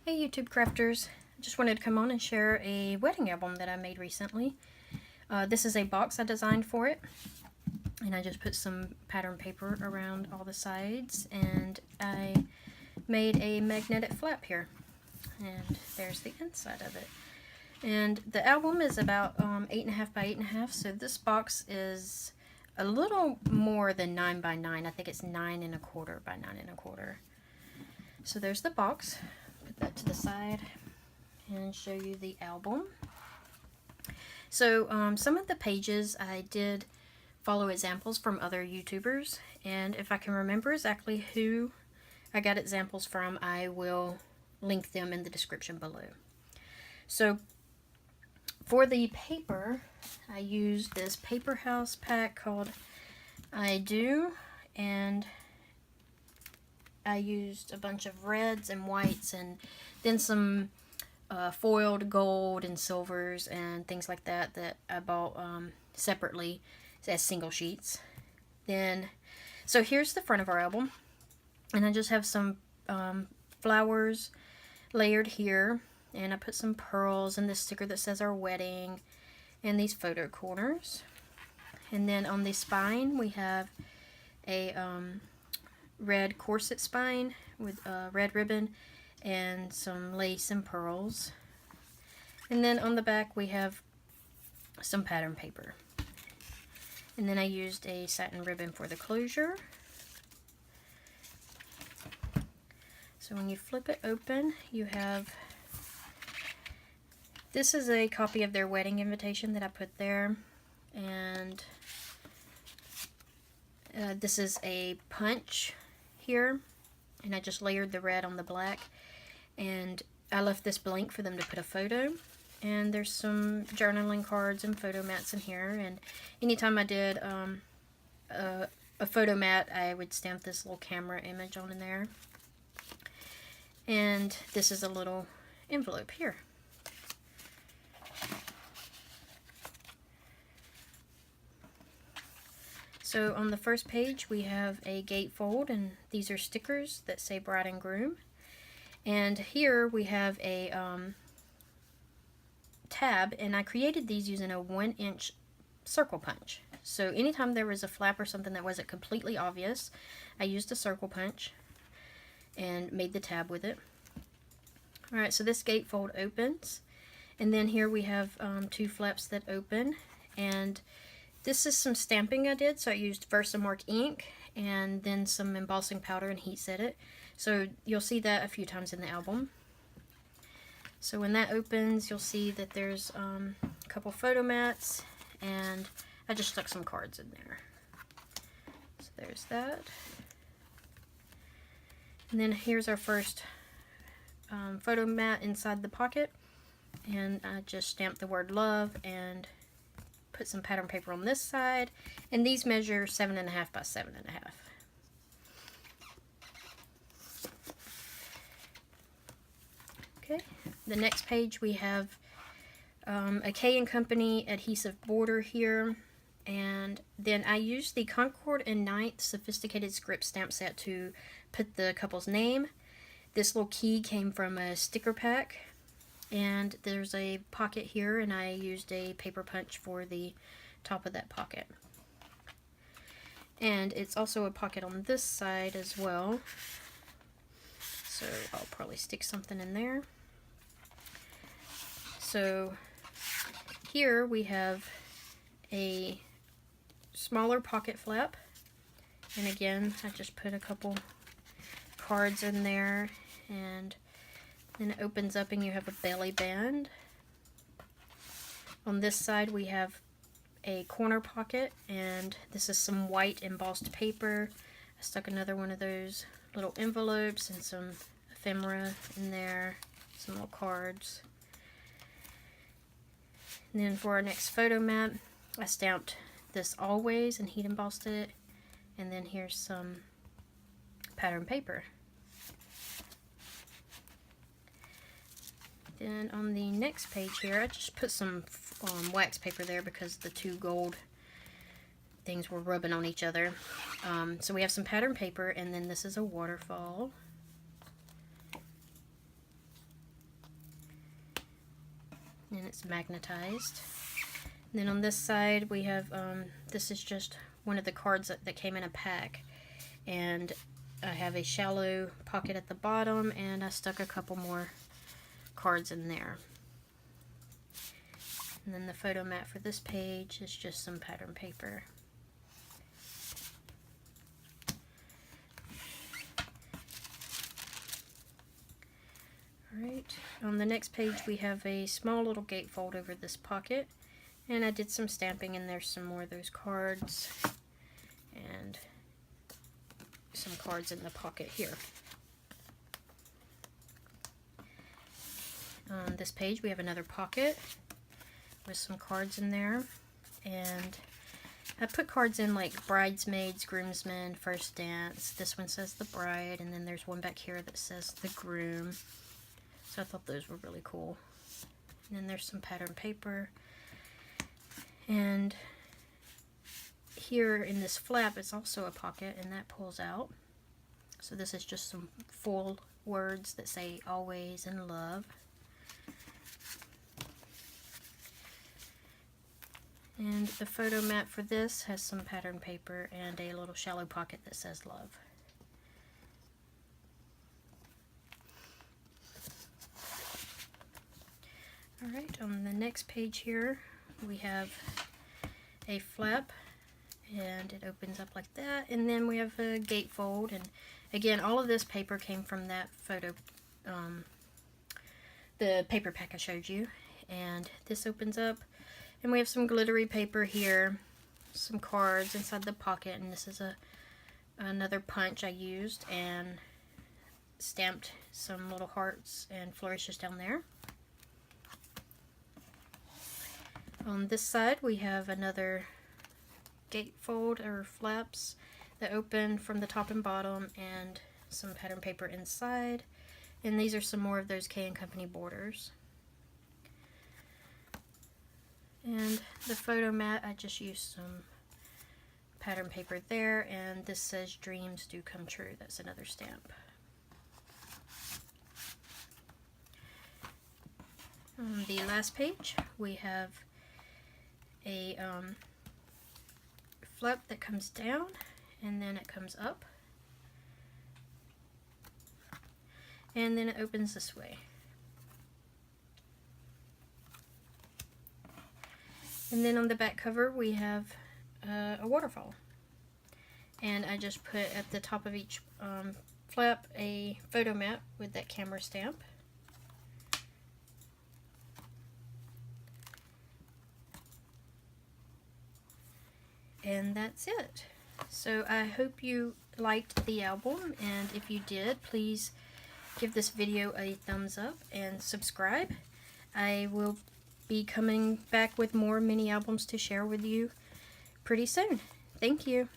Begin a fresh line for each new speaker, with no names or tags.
Hey YouTube crafters, I just wanted to come on and share a wedding album that I made recently. This is a box I designed for it, and I just put some pattern paper around all the sides, and I made a magnetic flap here, and there's the inside of it. And the album is about 8.5 by 8.5, so this box is a little more than 9 by 9. I think it's 9.25 by 9.25. So there's the box. Put that to the side and show you the album. So some of the pages I did follow examples from other YouTubers, and if I can remember exactly who I got examples from, I will link them in the description below. So for the paper, I used this paper house pack called I Do, and I used a bunch of reds and whites, and then some foiled gold and silvers and things like that that I bought separately as single sheets. Then, so here's the front of our album, and I just have some flowers layered here, and I put some pearls and this sticker that says our wedding and these photo corners. And then on the spine we have a red corset spine with a red ribbon and some lace and pearls. And then on the back we have some pattern paper. And then I used a satin ribbon for the closure. So when you flip it open, you have, this is a copy of their wedding invitation that I put there, and this is a punch here, and I just layered the red on the black, and I left this blank for them to put a photo. And there's some journaling cards and photo mats in here, and anytime I did a photo mat, I would stamp this little camera image on in there. And this is a little envelope here. So on the first page we have a gatefold, and these are stickers that say bride and groom. And here we have a tab, and I created these using a 1-inch circle punch. So anytime there was a flap or something that wasn't completely obvious, I used a circle punch and made the tab with it. Alright, so this gatefold opens, and then here we have two flaps that open, and this is some stamping I did. So I used Versamark ink and then some embossing powder and heat set it. So you'll see that a few times in the album. So when that opens, you'll see that there's a couple photo mats, and I just stuck some cards in there. So there's that. And then here's our first photo mat inside the pocket, and I just stamped the word love and put some pattern paper on this side, and these measure 7.5 by 7.5. Okay, the next page we have a K & Company adhesive border here, and then I used the Concord and 9th sophisticated script stamp set to put the couple's name. This little key came from a sticker pack, and there's a pocket here, and I used a paper punch for the top of that pocket. And it's also a pocket on this side as well, so I'll probably stick something in there. So here we have a smaller pocket flap, and again I just put a couple cards in there, and then it opens up and you have a belly band. On this side we have a corner pocket, and this is some white embossed paper. I stuck another one of those little envelopes and some ephemera in there, some little cards. And then for our next photo mat, I stamped this always and heat embossed it, and then here's some pattern paper. Then on the next page here, I just put some wax paper there because the two gold things were rubbing on each other. So we have some pattern paper, and then this is a waterfall. and it's magnetized. And then on this side we have, this is just one of the cards that came in a pack, and I have a shallow pocket at the bottom, and I stuck a couple more cards in there. And then the photo mat for this page is just some pattern paper. Alright, on the next page we have a small little gatefold over this pocket, and I did some stamping, and there's some more of those cards and some cards in the pocket here. On this page we have another pocket with some cards in there, and I put cards in like bridesmaids, groomsmen, first dance. This one says the bride, and then there's one back here that says the groom. So I thought those were really cool. And then there's some pattern paper, and here in this flap is also a pocket, and that pulls out. So this is just some full words that say always and love. And the photo mat for this has some pattern paper and a little shallow pocket that says love. Alright, on the next page here we have a flap, and it opens up like that, and then we have a gatefold, and again all of this paper came from that photo, the paper pack I showed you. And this opens up, and we have some glittery paper here, some cards inside the pocket, and this is another punch I used and stamped some little hearts and flourishes down there. On this side we have another gatefold or flaps that open from the top and bottom, and some pattern paper inside, and these are some more of those K & Company borders. And the photo mat, I just used some pattern paper there, and this says dreams do come true. That's another stamp. On the last page we have a flap that comes down, and then it comes up, and then it opens this way. And then on the back cover we have a waterfall, and I just put at the top of each flap a photo mat with that camera stamp. And that's it. So I hope you liked the album, and if you did, please give this video a thumbs up and subscribe. I will be coming back with more mini albums to share with you pretty soon. Thank you.